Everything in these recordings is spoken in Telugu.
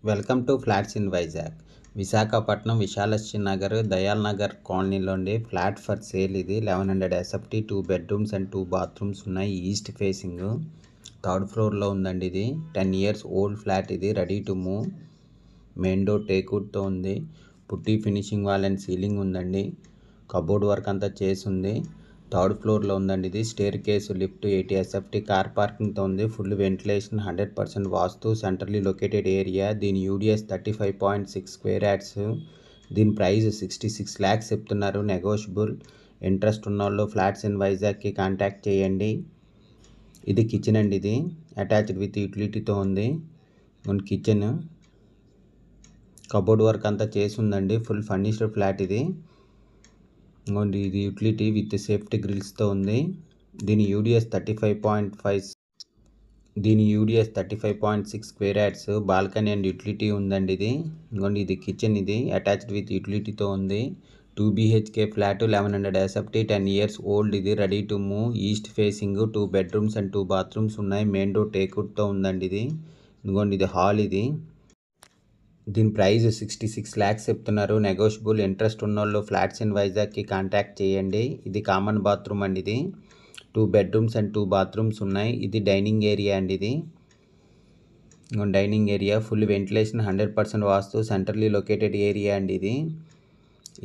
Welcome to flats in Vizag. Visakhapatnam Visalakshi Nagar Dayal Nagar కాలనీలో ఉండే ఫ్లాట్ ఫర్ సేల్. ఇది 1100 ఎస్ఎఫ్టీ, 2 బెడ్రూమ్స్ అండ్ 2 బాత్రూమ్స్ ఉన్నాయి. ఈస్ట్ ఫేసింగ్ థర్డ్ ఫ్లోర్లో ఉందండి. ఇది 10 years ఓల్డ్ ఫ్లాట్. ఇది ready to move. Main door టేక్వుడ్తో ఉంది. Putty finishing wall and ceiling ఉందండి. కబోర్డ్ వర్క్ అంతా చేసి ఉంది. థర్డ్ ఫ్లోర్లో ఉందండి. ఇది staircase, lift, 80 SFT, car పార్కింగ్తో ఉంది. Full ventilation, 100% vastu, centrally located area. దీని యూడిఎస్ 35.6 స్క్వేర్ యార్డ్స్. దీని ప్రైస్ 66 lakhs చెప్తున్నారు, నెగోషియబుల్. ఇంట్రెస్ట్ ఉన్న వాళ్ళు ఫ్లాట్స్ ఇన్ వైజాగ్కి కాంటాక్ట్ చేయండి. ఇది కిచెన్ అండి. ఇది అటాచ్డ్ విత్ యూటిలిటీతో ఉంది. కిచెన్ కబోర్డ్ వర్క్ అంతా చేసి ఉందండి. ఫుల్ ఫర్నిష్డ్ ఫ్లాట్ ఇది. ఇది యూటిలిటీ విత్ సేఫ్టీ గ్రిల్స్తో ఉంది. దీని UDS 35.6 square yards. Balcony and utility ఉందండి. ఇది కిచెన్. ఇది అటాచ్డ్ విత్ యూటిలిటీతో ఉంది. 2 BHK flat, 1100 SFT, 10 years old. ఇది ready to move. East facing, 2 bedrooms and 2 bathrooms ఉన్నాయి. మెయిన్ డోర్ టేక్వుడ్తో ఉందండి. ఇది హాల్. దీని ప్రైస్ 66 lakhs చెప్తున్నారు, నెగోషియబుల్. ఇంట్రెస్ట్ ఉన్నోళ్ళు ఫ్లాట్స్ ఇన్ వైజాగ్కి కాంటాక్ట్ చేయండి. ఇది కామన్ బాత్రూమ్ అండి. 2 bedrooms అండ్ 2 bathrooms ఉన్నాయి. ఇది డైనింగ్ ఏరియా అండి. Dining area full ventilation, 100% vastu, centrally located area అండి.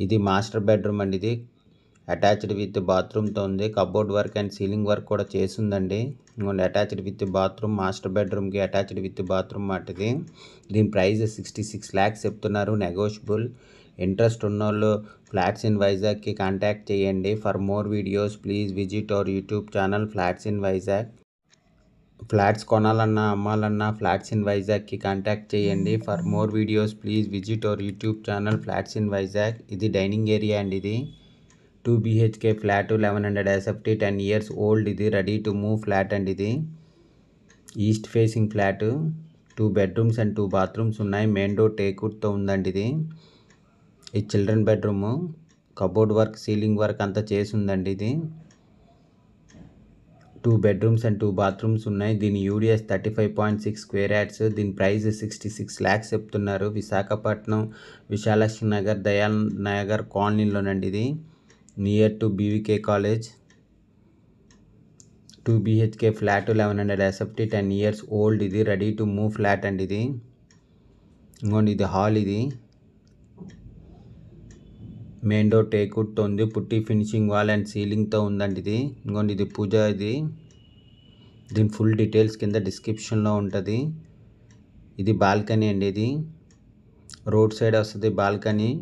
ఇది మాస్టర్ బెడ్రూమ్ అండి. అటాచ్డ్ విత్ బాత్రూమ్తో ఉంది. Cupboard work and ceiling work కూడా చేసిందండి. అటాచ్డ్ విత్ బాత్రూమ్, మాస్టర్ బెడ్రూమ్కి అటాచ్డ్ విత్ బాత్రూమ్ మాటది. దీని ప్రైస్ 66 lakhs చెప్తున్నారు, నెగోషియబుల్. ఇంట్రెస్ట్ ఉన్నోళ్ళు ఫ్లాట్స్ ఇన్ వైజాగ్కి కాంటాక్ట్ చేయండి. For more videos please visit our YouTube channel flats in Vizag. Flats కొనాలన్నా అమ్మాలన్నా ఫ్లాట్స్ ఇన్ వైజాగ్కి కాంటాక్ట్ చేయండి. For more videos please visit our YouTube channel flats in Vizag. ఇది డైనింగ్ ఏరియా అండి. 2 BHK flat, 1100 SFT, 10 years old. ఇది రెడీ టు మూవ్ ఫ్లాట్ అండి. East facing flat, 2 bedrooms and 2 bathrooms ఉన్నాయి. మెయిన్ డోర్ టేక్వుడ్తో ఉందండి. ఇది children bedroom. Cupboard work, ceiling work అంతా చేసి ఉందండి. 2 bedrooms అండ్ 2 bathrooms ఉన్నాయి. దీని యూడిఎస్ 35.6 స్క్వేర్ యార్డ్స్. దీని ప్రైస్ 66 lakhs చెప్తున్నారు. విశాఖపట్నం విశాలక్ష్మి నగర్ దయాల్ నగర్ కాలనీలోనండి. Near to BVK college. 2 BHK flat, 1100 SFT, 10 years old. ఇది రెడీ టు మూవ్ ఫ్లాట్ అండి. ఇది హాల్. మెయిన్ డోర్ టేక్వుడ్తో ఉంది. పుట్టి ఫినిషింగ్ వాల్ అండ్ సీలింగ్తో ఉందండి. ఇది పూజ. దీని ఫుల్ డీటెయిల్స్ కింద డిస్క్రిప్షన్లో ఉంటుంది. ఇది బాల్కనీ అండి. రోడ్ సైడ్ వస్తుంది బాల్కనీ,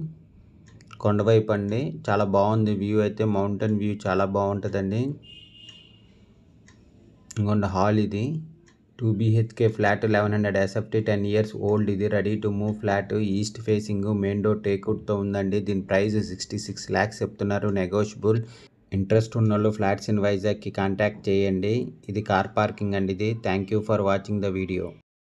కొండవైపు అండి. చాలా బాగుంది వ్యూ అయితే. మౌంటైన్ వ్యూ చాలా బాగుంటుందండి. Hall. 2 BHK flat, 1100 SFT, 10 years old. ఇది ready to move flat. East facing, main door టేక్వుడ్తో ఉందండి. దీని ప్రైస్ 66 lakhs చెప్తున్నారు, నెగోషియబుల్. ఇంట్రెస్ట్ ఉన్న వాళ్ళు ఫ్లాట్స్ ఇన్ వైజాగ్కి కాంటాక్ట్ చేయండి. ఇది కార్ పార్కింగ్ అండి. Thank you for watching the video.